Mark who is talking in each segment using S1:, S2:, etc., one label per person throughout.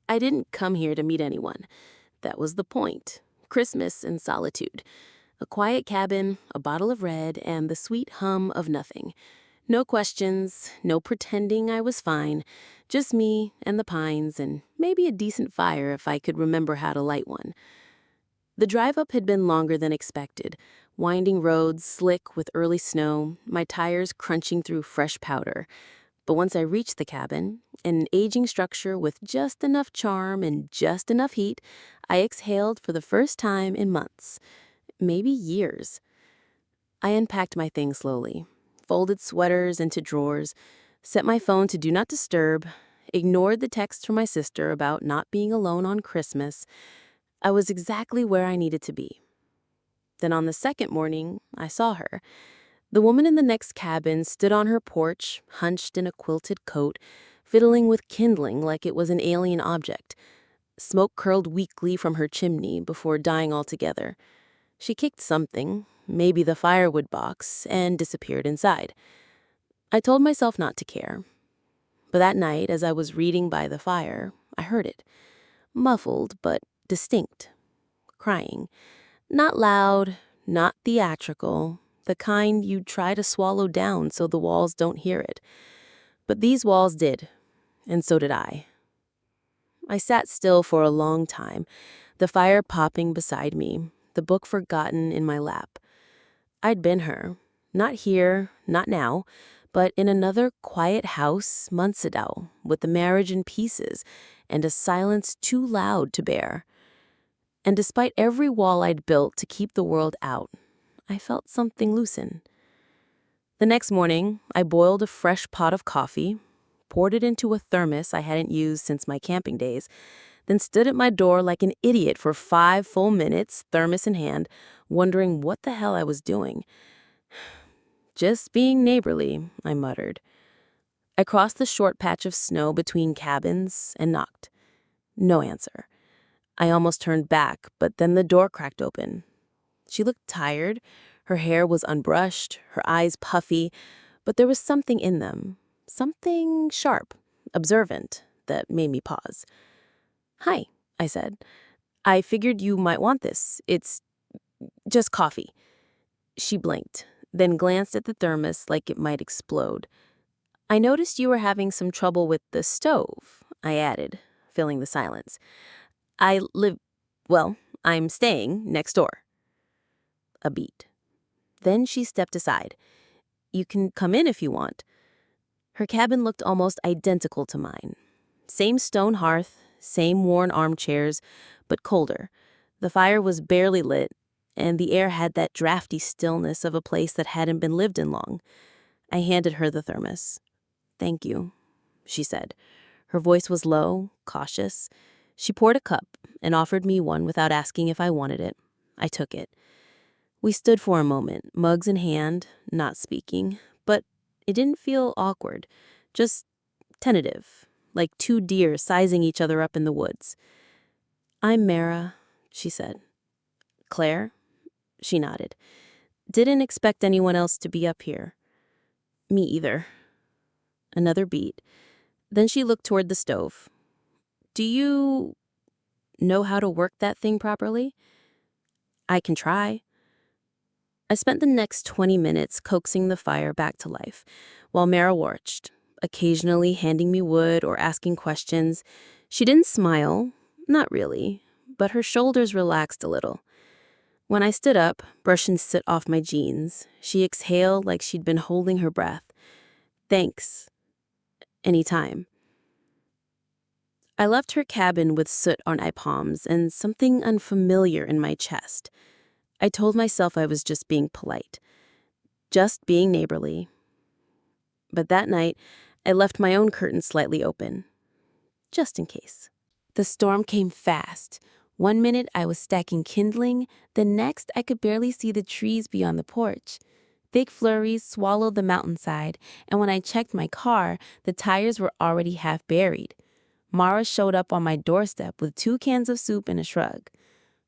S1: I didn't come here to meet anyone. That was the point. Christmas in solitude. A quiet cabin, a bottle of red, and the sweet hum of nothing. No questions, no pretending I was fine. Just me and the pines and maybe a decent fire if I could remember how to light one. The drive up had been longer than expected. Winding roads, slick with early snow, my tires crunching through fresh powder. But once I reached the cabin, an aging structure with just enough charm and just enough heat, I exhaled for the first time in months, maybe years. I unpacked my things slowly, folded sweaters into drawers, set my phone to do not disturb, ignored the text from my sister about not being alone on Christmas. I was exactly where I needed to be. Then on the second morning, I saw her. The woman in the next cabin stood on her porch, hunched in a quilted coat, fiddling with kindling like it was an alien object. Smoke curled weakly from her chimney before dying altogether. She kicked something, maybe the firewood box, and disappeared inside. I told myself not to care. But that night, as I was reading by the fire, I heard it. Muffled, but distinct. Crying. Not loud, not theatrical, the kind you'd try to swallow down so the walls don't hear it. But these walls did, and so did I. I sat still for a long time, the fire popping beside me, the book forgotten in my lap. I'd been her, not here, not now, but in another quiet house months ago, with the marriage in pieces and a silence too loud to bear. And despite every wall I'd built to keep the world out, I felt something loosen. The next morning, I boiled a fresh pot of coffee, poured it into a thermos I hadn't used since my camping days, then stood at my door like an idiot for 5 full minutes, thermos in hand, wondering what the hell I was doing. Just being neighborly, I muttered. I crossed the short patch of snow between cabins and knocked. No answer. I almost turned back, but then the door cracked open. She looked tired. Her hair was unbrushed, her eyes puffy, but there was something in them, something sharp, observant, that made me pause. "Hi," I said. "I figured you might want this. It's just coffee." She blinked, then glanced at the thermos like it might explode. "I noticed you were having some trouble with the stove," I added, filling the silence. I'm staying next door." A beat. Then she stepped aside. "You can come in if you want." Her cabin looked almost identical to mine. Same stone hearth, same worn armchairs, but colder. The fire was barely lit, and the air had that drafty stillness of a place that hadn't been lived in long. I handed her the thermos. "Thank you," she said. Her voice was low, cautious. She poured a cup and offered me one without asking if I wanted it. I took it. We stood for a moment, mugs in hand, not speaking, but it didn't feel awkward, just tentative, like two deer sizing each other up in the woods. "I'm Mara," she said. "Claire?" She nodded. "Didn't expect anyone else to be up here." "Me either." Another beat. Then she looked toward the stove. "Do you know how to work that thing properly?" "I can try." I spent the next 20 minutes coaxing the fire back to life, while Mara watched, occasionally handing me wood or asking questions. She didn't smile, not really, but her shoulders relaxed a little. When I stood up, brushing soot off my jeans, she exhaled like she'd been holding her breath. "Thanks. Anytime." I left her cabin with soot on my palms and something unfamiliar in my chest. I told myself I was just being polite, just being neighborly. But that night, I left my own curtain slightly open, just in case. The storm came fast. One minute I was stacking kindling, the next I could barely see the trees beyond the porch. Thick flurries swallowed the mountainside, and when I checked my car, the tires were already half buried. Mara showed up on my doorstep with 2 cans of soup and a shrug.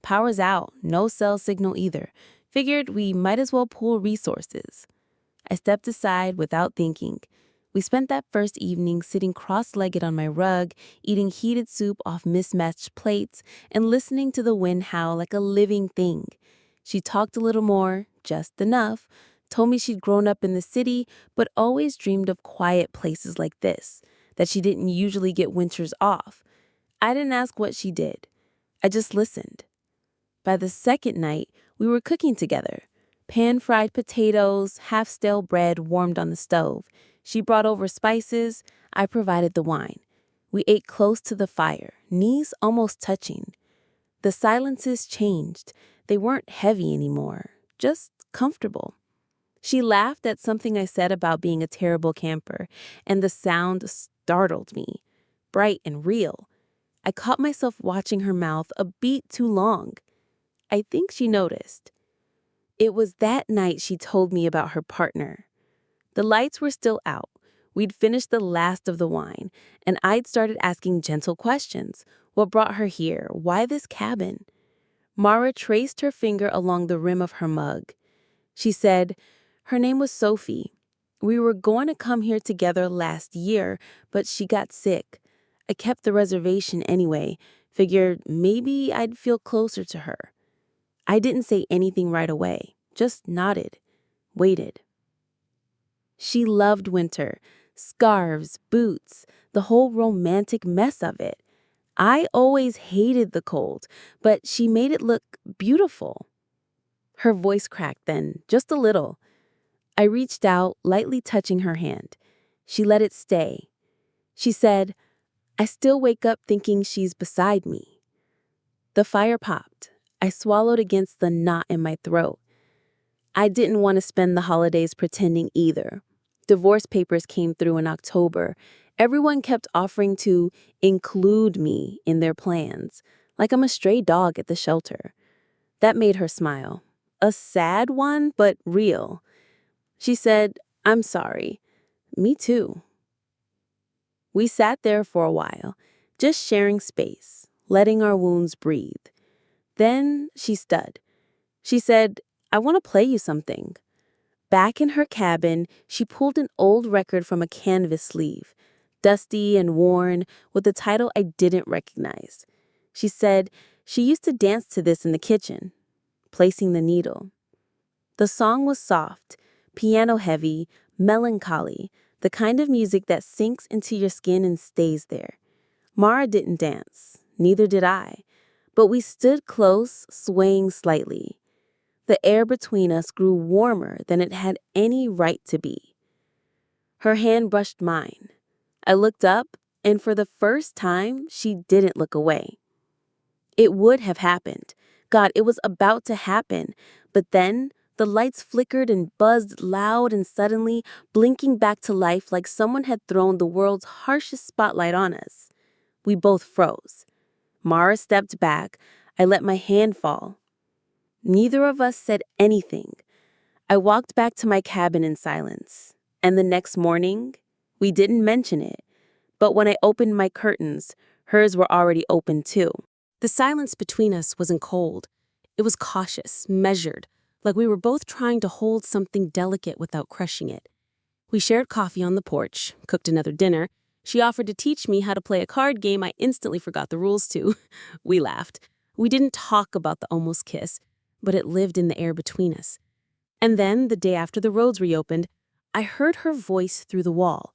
S1: "Power's out, no cell signal either. Figured we might as well pool resources." I stepped aside without thinking. We spent that first evening sitting cross-legged on my rug, eating heated soup off mismatched plates, and listening to the wind howl like a living thing. She talked a little more, just enough, told me she'd grown up in the city, but always dreamed of quiet places like this, that she didn't usually get winters off. I didn't ask what she did. I just listened. By the second night, we were cooking together. Pan-fried potatoes, half-stale bread warmed on the stove. She brought over spices, I provided the wine. We ate close to the fire, knees almost touching. The silences changed. They weren't heavy anymore, just comfortable. She laughed at something I said about being a terrible camper, and the sound startled me, bright and real. I caught myself watching her mouth a beat too long. I think she noticed. It was that night she told me about her partner. The lights were still out. We'd finished the last of the wine, and I'd started asking gentle questions. What brought her here? Why this cabin? Mara traced her finger along the rim of her mug. She said, her name was Sophie. We were going to come here together last year, but she got sick. I kept the reservation anyway, figured maybe I'd feel closer to her. I didn't say anything right away, just nodded, waited. She loved winter, scarves, boots, the whole romantic mess of it. I always hated the cold, but she made it look beautiful. Her voice cracked then, just a little. I reached out, lightly touching her hand. She let it stay. She said, I still wake up thinking she's beside me. The fire popped. I swallowed against the knot in my throat. I didn't want to spend the holidays pretending either. Divorce papers came through in October. Everyone kept offering to include me in their plans, like I'm a stray dog at the shelter. That made her smile. A sad one, but real. She said, I'm sorry. Me too. We sat there for a while, just sharing space, letting our wounds breathe. Then she stood. She said, I want to play you something. Back in her cabin, she pulled an old record from a canvas sleeve, dusty and worn, with a title I didn't recognize. She said she used to dance to this in the kitchen, placing the needle. The song was soft, piano-heavy, melancholy, the kind of music that sinks into your skin and stays there. Mara didn't dance, neither did I, but we stood close, swaying slightly. The air between us grew warmer than it had any right to be. Her hand brushed mine. I looked up, and for the first time, she didn't look away. It would have happened. God, it was about to happen. But then, the lights flickered and buzzed loud and suddenly, blinking back to life like someone had thrown the world's harshest spotlight on us. We both froze. Mara stepped back. I let my hand fall. Neither of us said anything. I walked back to my cabin in silence. And the next morning, we didn't mention it. But when I opened my curtains, hers were already open too. The silence between us wasn't cold. It was cautious, measured, like we were both trying to hold something delicate without crushing it. We shared coffee on the porch, cooked another dinner. She offered to teach me how to play a card game I instantly forgot the rules to. We laughed. We didn't talk about the almost kiss, but it lived in the air between us. And then, the day after the roads reopened, I heard her voice through the wall.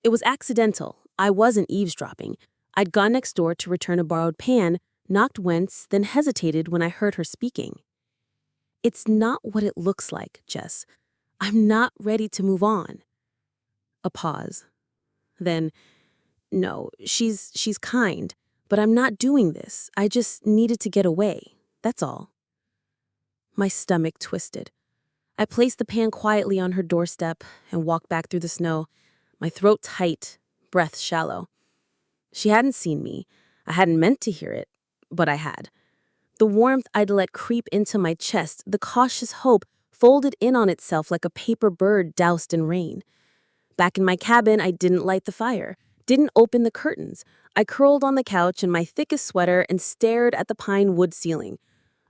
S1: It was accidental. I wasn't eavesdropping. I'd gone next door to return a borrowed pan, knocked once, then hesitated when I heard her speaking. It's not what it looks like, Jess. I'm not ready to move on. A pause. Then, no, she's kind, but I'm not doing this. I just needed to get away. That's all. My stomach twisted. I placed the pan quietly on her doorstep and walked back through the snow, my throat tight, breath shallow. She hadn't seen me. I hadn't meant to hear it, but I had. The warmth I'd let creep into my chest, the cautious hope folded in on itself like a paper bird doused in rain. Back in my cabin, I didn't light the fire, didn't open the curtains. I curled on the couch in my thickest sweater and stared at the pine wood ceiling.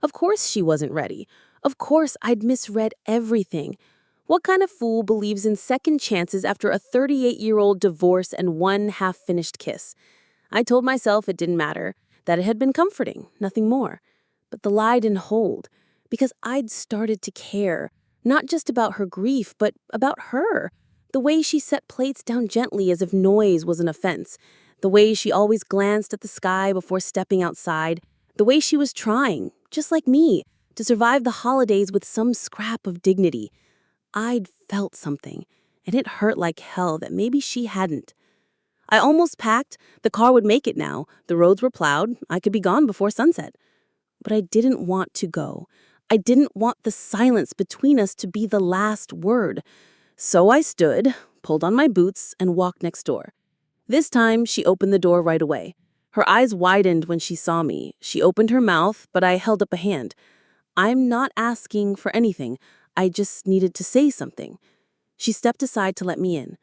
S1: Of course she wasn't ready. Of course I'd misread everything. What kind of fool believes in second chances after a 38-year-old divorce and one half-finished kiss? I told myself it didn't matter, that it had been comforting, nothing more. But the lie didn't hold, because I'd started to care, not just about her grief, but about her. The way she set plates down gently as if noise was an offense. The way she always glanced at the sky before stepping outside. The way she was trying, just like me, to survive the holidays with some scrap of dignity. I'd felt something, and it hurt like hell that maybe she hadn't. I almost packed. The car would make it now. The roads were plowed. I could be gone before sunset. But I didn't want to go. I didn't want the silence between us to be the last word. So I stood, pulled on my boots, and walked next door. This time, she opened the door right away. Her eyes widened when she saw me. She opened her mouth, but I held up a hand. I'm not asking for anything. I just needed to say something. She stepped aside to let me in.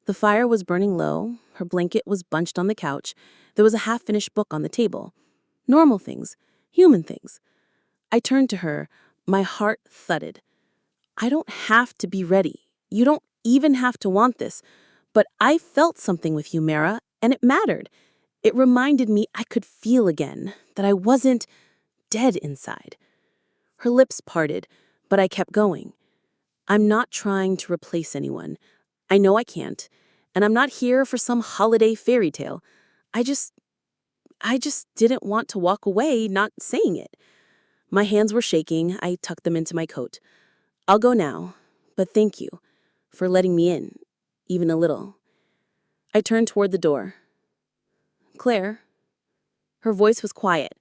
S1: The fire was burning low. Her blanket was bunched on the couch. There was a half-finished book on the table. Normal things. Human things. I turned to her. My heart thudded. I don't have to be ready. You don't even have to want this. But I felt something with you, Mara, and it mattered. It reminded me I could feel again, that I wasn't dead inside. Her lips parted, but I kept going. I'm not trying to replace anyone. I know I can't, and I'm not here for some holiday fairy tale. I just didn't want to walk away not saying it. My hands were shaking. I tucked them into my coat. I'll go now, but thank you for letting me in, even a little. I turned toward the door. Claire. Her voice was quiet.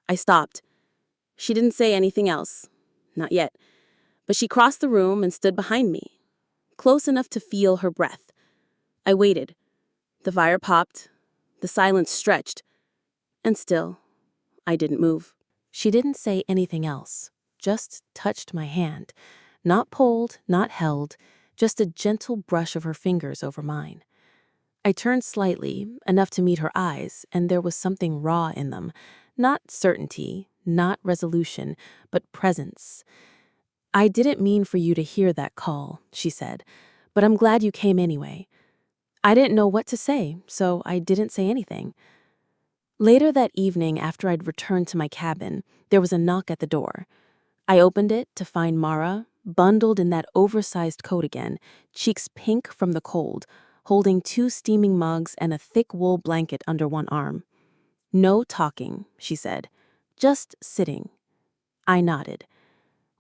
S1: I stopped. She didn't say anything else. Not yet. But she crossed the room and stood behind me, close enough to feel her breath. I waited. The fire popped. The silence stretched. And still, I didn't move. She didn't say anything else, just touched my hand. Not pulled, not held, just a gentle brush of her fingers over mine. I turned slightly, enough to meet her eyes, and there was something raw in them. Not certainty, not resolution, but presence. I didn't mean for you to hear that call, she said, but I'm glad you came anyway. I didn't know what to say, so I didn't say anything. Later that evening, after I'd returned to my cabin, there was a knock at the door. I opened it to find Mara, bundled in that oversized coat again, cheeks pink from the cold, holding 2 steaming mugs and a thick wool blanket under one arm. No talking, she said. Just sitting. I nodded.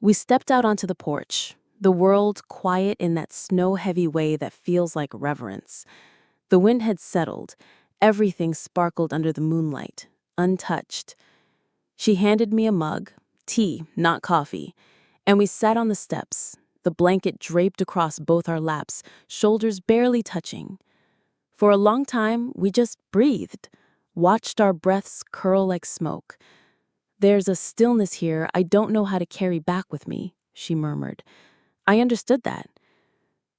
S1: We stepped out onto the porch, the world quiet in that snow-heavy way that feels like reverence. The wind had settled. Everything sparkled under the moonlight, untouched. She handed me a mug, tea, not coffee, and we sat on the steps, the blanket draped across both our laps, shoulders barely touching. For a long time, we just breathed, watched our breaths curl like smoke. There's a stillness here I don't know how to carry back with me, she murmured. I understood that.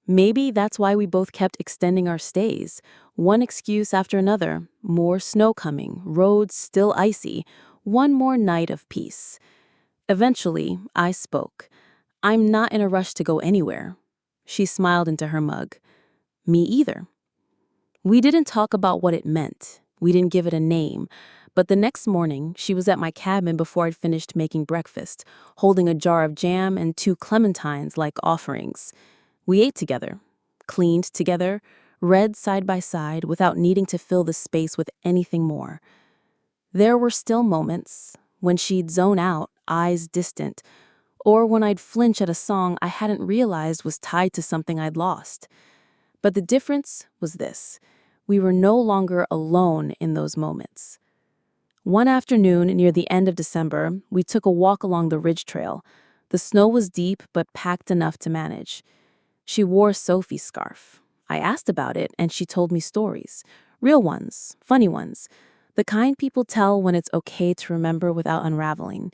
S1: Maybe that's why we both kept extending our stays, one excuse after another, more snow coming, roads still icy, one more night of peace. Eventually, I spoke. I'm not in a rush to go anywhere. She smiled into her mug. Me either. We didn't talk about what it meant. We didn't give it a name. But the next morning, she was at my cabin before I'd finished making breakfast, holding a jar of jam and 2 clementines like offerings. We ate together, cleaned together, read side by side without needing to fill the space with anything more. There were still moments when she'd zone out, eyes distant, or when I'd flinch at a song I hadn't realized was tied to something I'd lost. But the difference was this. We were no longer alone in those moments. One afternoon near the end of December, we took a walk along the ridge trail. The snow was deep but packed enough to manage. She wore Sophie's scarf. I asked about it, and she told me stories. Real ones, funny ones. The kind people tell when it's okay to remember without unraveling.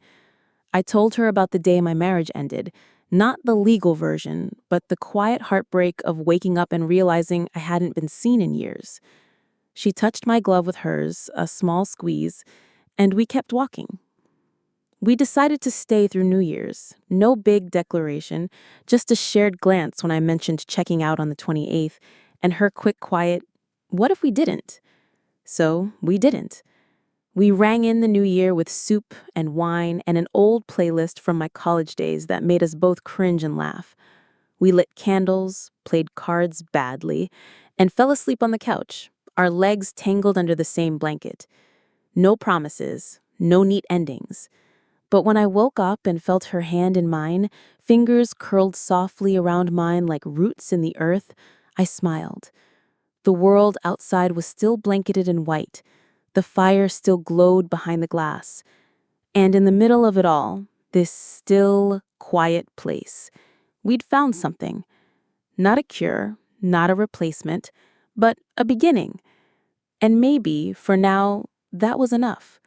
S1: I told her about the day my marriage ended. Not the legal version, but the quiet heartbreak of waking up and realizing I hadn't been seen in years. She touched my glove with hers, a small squeeze, and we kept walking. We decided to stay through New Year's. No big declaration, just a shared glance when I mentioned checking out on the 28th, and her quick, quiet, "What if we didn't?" So we didn't. We rang in the new year with soup and wine and an old playlist from my college days that made us both cringe and laugh. We lit candles, played cards badly, and fell asleep on the couch, our legs tangled under the same blanket. No promises, no neat endings. But when I woke up and felt her hand in mine, fingers curled softly around mine like roots in the earth, I smiled. The world outside was still blanketed in white. The fire still glowed behind the glass. And in the middle of it all, this still, quiet place, we'd found something. Not a cure, not a replacement, but a beginning. And maybe, for now, that was enough.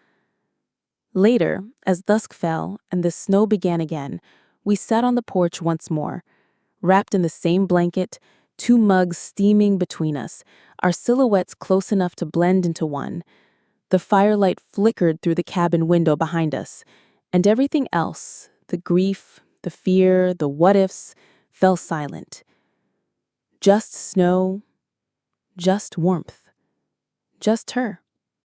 S1: Later, as dusk fell and the snow began again, we sat on the porch once more, wrapped in the same blanket, two mugs steaming between us, our silhouettes close enough to blend into one. The firelight flickered through the cabin window behind us, and everything else, the grief, the fear, the what-ifs, fell silent. Just snow, just warmth, just her.